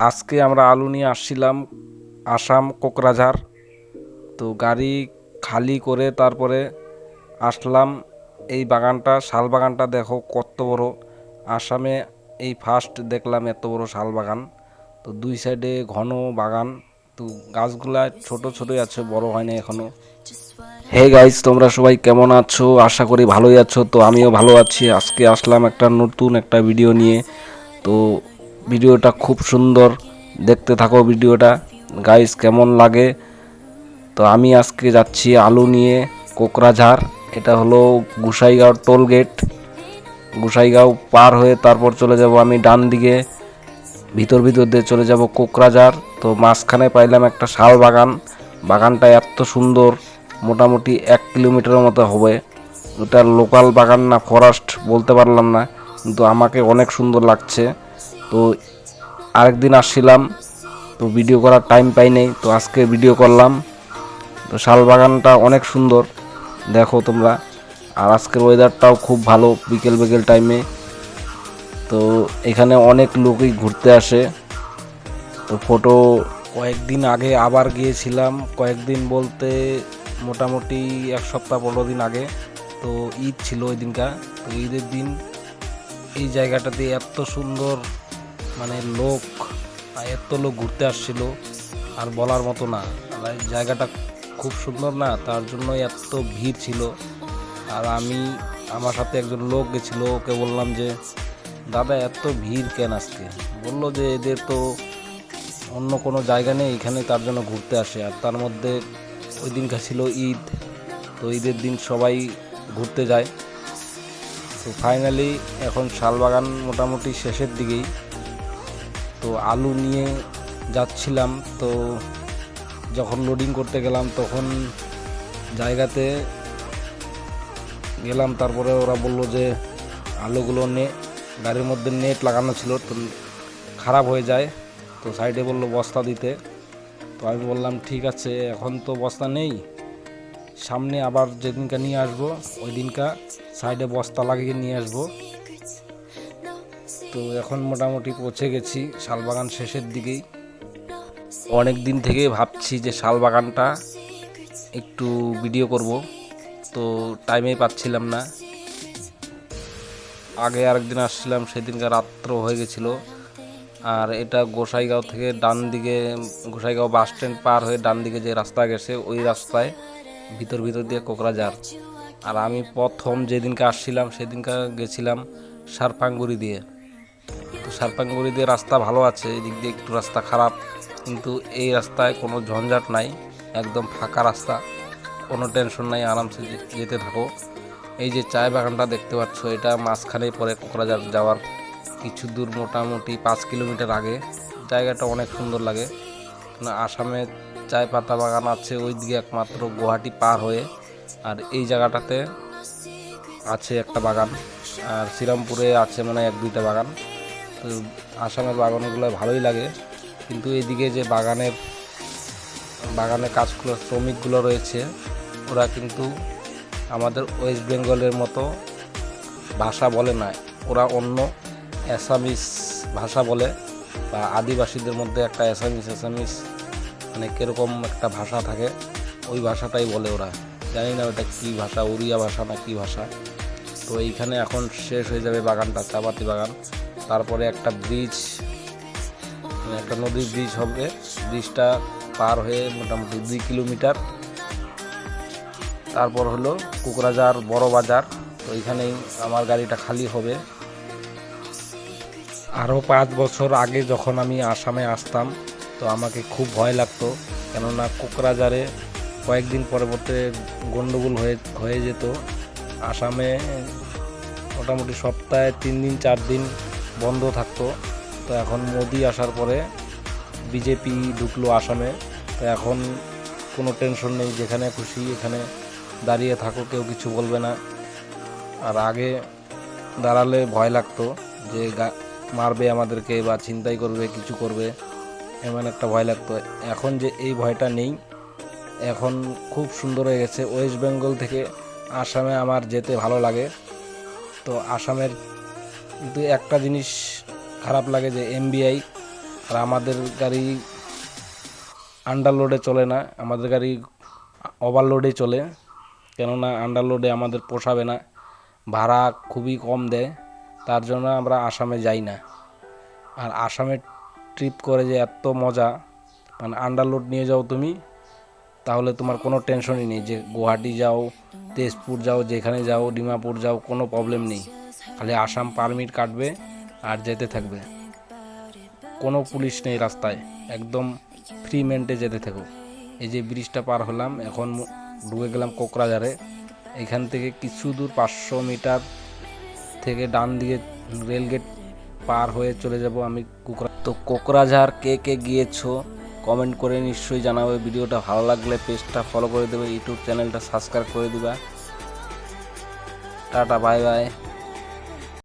আজকে আমরা আলু নিয়ে আসছিলাম আসাম কোকরাঝাড়। তো গাড়ি খালি করে তারপরে আসলাম এই বাগানটা, শাল বাগানটা দেখো কত বড়। আসামে এই ফার্স্ট দেখলাম এত বড় শাল বাগান। তো দুই সাইডে ঘন বাগান। তো গাছগুলা ছোট ছোটই আছে, বড় হয়নি এখনো। হে গাইস, তোমরা সবাই কেমন আছো? আশা করি ভালোই আছো। তো আমিও ভালো আছি। আজকে আসলাম একটা নতুন একটা ভিডিও নিয়ে। তো ভিডিওটা খুব সুন্দর, দেখতে থাকো ভিডিওটা গাইস, কেমন লাগে। তো আমি আজকে যাচ্ছি আলু নিয়ে কোকরাঝাড়। এটা হলো গোসাইগাঁও টোল গেট। গোসাইগাঁও পার হয়ে তারপর চলে যাব আমি ডান দিকে, ভিতর ভিতর দিয়ে চলে যাব কোকরাঝাড়। তো মাঝখানে পাইলাম একটা শাল বাগান। বাগানটা এত সুন্দর, মোটামুটি 1 কিলোমিটারের মতো হবে। ওটা লোকাল বাগান না ফরেস্ট বলতে পারলাম না, কিন্তু আমাকে অনেক সুন্দর লাগছে। তো আরেকদিন আসছিলাম, তো ভিডিও করার টাইম পাই নাই, তো আজকে ভিডিও করলাম। তো শাল বাগানটা অনেক সুন্দর, দেখো তোমরা। আর আজকের ওয়েদারটাও খুব ভালো, বিকেল বিকেল টাইমে। তো এখানে অনেক লোকই ঘুরতে আসে। তো ফটো কয়েকদিন আগে আবার গিয়েছিলাম, কয়েকদিন বলতে মোটামুটি 1 সপ্তাহ 15 দিন আগে। তো ঈদ ছিল ওই দিনকা। তো ঈদের দিন এই জায়গাটাতে এত সুন্দর, মানে লোক, এত লোক ঘুরতে আসছিল আর বলার মতো না। আর এই জায়গাটা খুব সুন্দর না, তার জন্য এত ভিড় ছিল। আর আমার সাথে একজন লোক গেছিল, ওকে বললাম যে দাদা এত ভিড় কেন আজকে? বললো যে এদের তো অন্য কোনো জায়গা নেই এখানে, তার জন্য ঘুরতে আসে। আর তার মধ্যে ওই দিনটা ছিল ঈদ, তো ঈদের দিন সবাই ঘুরতে যায়। তো ফাইনালি এখন শালবাগান মোটামুটি শেষের দিকেই। তো আলু নিয়ে যাচ্ছিলাম, তো যখন লোডিং করতে গেলাম তখন জায়গাতে গেলাম, তারপরে ওরা বলল যে আলুগুলো গাড়ির মধ্যে নেট লাগানো ছিল, তো খারাপ হয়ে যায়। তো সাইডে বললো বস্তা দিতে। তো আমি বললাম ঠিক আছে, এখন তো বস্তা নেই, সামনে আবার যেদিনকা নিয়ে আসবো ওই দিনকা সাইডে বস্তা লাগিয়ে নিয়ে আসবো। তো এখন মোটামুটি পৌঁছে গেছি শালবাগান শেষের দিকেই। অনেক দিন থেকে ভাবছি যে শালবাগানটা একটু ভিডিও করব, তো টাইমেই পাচ্ছিলাম না। আগে আরেকদিন আসছিলাম, সেদিনকার রাত্র হয়ে গেছিলো। আর এটা গোসাইগাঁও থেকে ডান দিকে, গোসাইগাঁও বাস স্ট্যান্ড পার হয়ে ডান দিকে যে রাস্তা গেছে ওই রাস্তায় ভিতর ভিতর দিয়ে কোকরাঝাড়। আর আমি প্রথম যেদিনকে আসছিলাম সেদিনকে গেছিলাম সারপাঙ্গুড়ি দিয়ে। তো সারপাঙ্গুড়ি দিয়ে রাস্তা ভালো আছে, এদিক দিয়ে একটু রাস্তা খারাপ, কিন্তু এই রাস্তায় কোনো ঝঞ্ঝাট নাই, একদম ফাঁকা রাস্তা, কোনো টেনশন নাই, আরামসে যেতে থাকো। এই যে চায় বাগানটা দেখতে পাচ্ছ, এটা মাঝখানেই পড়ে কোকরাঝাড় যাওয়ার কিছু দূর, মোটামুটি 5 কিলোমিটার আগে। জায়গাটা অনেক সুন্দর লাগে, কারণ আসামে চায় পাতা বাগান আছে ওই দিকে একমাত্র গুয়াহাটি পার হয়ে। আর এই জায়গাটাতে আছে একটা বাগান, আর শ্রীরামপুরে আছে মানে 1-2টা বাগান। তো আসামের বাগানগুলো ভালোই লাগে, কিন্তু এইদিকে যে বাগানে কাজগুলো শ্রমিকগুলো রয়েছে, ওরা কিন্তু আমাদের ওয়েস্ট বেঙ্গলের মতো ভাষা বলে না, ওরা অন্য অ্যাসামিস ভাষা বলে। বা আদিবাসীদের মধ্যে একটা অ্যাসামিস মানে কীরকম একটা ভাষা থাকে, ওই ভাষাটাই বলে ওরা। জানি না ওটা কী ভাষা, উড়িয়া ভাষা না কী ভাষা। তো এইখানে এখন শেষ হয়ে যাবে বাগানটা, চাপাতি বাগান। তারপরে একটা ব্রিজ, মানে একটা নদীর ব্রিজ হবে। ব্রিজটা পার হয়ে মোটামুটি 2 কিলোমিটার, তারপর হলো কোকরাঝাড় বড় বাজার। তো এইখানেই আমার গাড়িটা খালি হবে। আরও 5 বছর আগে যখন আমি আসামে আসতাম, তো আমাকে খুব ভয় লাগতো, কেননা কোকরাঝাড়ে কয়েকদিন পরবর্তী গণ্ডগোল হয়ে যেত। আসামে মোটামুটি সপ্তাহে 3 দিন 4 দিন বন্ধ থাকতো। তো এখন মোদি আসার পরে বিজেপি ঢুকলো আসামে, তো এখন কোনো টেনশন নেই, যেখানে খুশি এখানে দাঁড়িয়ে থাকো, কেউ কিছু বলবে না। আর আগে দাঁড়ালে ভয় লাগতো যে মারবে আমাদেরকে বা ছিনতাই করবে, কিছু করবে, এমন একটা ভয় লাগতো। এখন যে এই ভয়টা নেই, এখন খুব সুন্দর হয়ে গেছে। ওয়েস্ট বেঙ্গল থেকে আসামে আমার যেতে ভালো লাগে। তো আসামের কিন্তু একটা জিনিস খারাপ লাগে যে এমবিআই আর আমাদের গাড়ি আন্ডারলোডে চলে না, আমাদের গাড়ি ওভারলোডে চলে, কেননা আন্ডারলোডে আমাদের পোষাবে না, ভাড়া খুবই কম দেয়, তার জন্য আমরা আসামে যাই না। আর আসামে ট্রিপ করে যে এত মজা, মানে আন্ডারলোড নিয়ে যাও তুমি, তাহলে তোমার কোনো টেনশনই নেই, যে গুয়াহাটি যাও, তেজপুর যাও, যেখানে যাও, ডিমাপুর যাও, কোনো প্রবলেম নেই। খালি আসাম পারমিট কাটবে আর যেতে থাকবে, কোনো পুলিশ নেই রাস্তায়, একদম ফ্রি মেন্টে যেতে থাকো। এই যে ব্রিজটা পার হলাম, এখন ঢুকে গেলাম কোকরাঝারে। এখান থেকে কিছু দূর 500 মিটার থেকে ডান দিকে রেলগেট পার হয়ে চলে যাব আমি তো কোকরাঝার কে কে গিয়েছো কমেন্ট করে নিশ্চয়ই জানাবে। ভিডিওটা ভালো লাগলে পেজটা ফলো করে দেবে, ইউটিউব চ্যানেলটা সাবস্ক্রাইব করে দিবা। Tata, bye bye.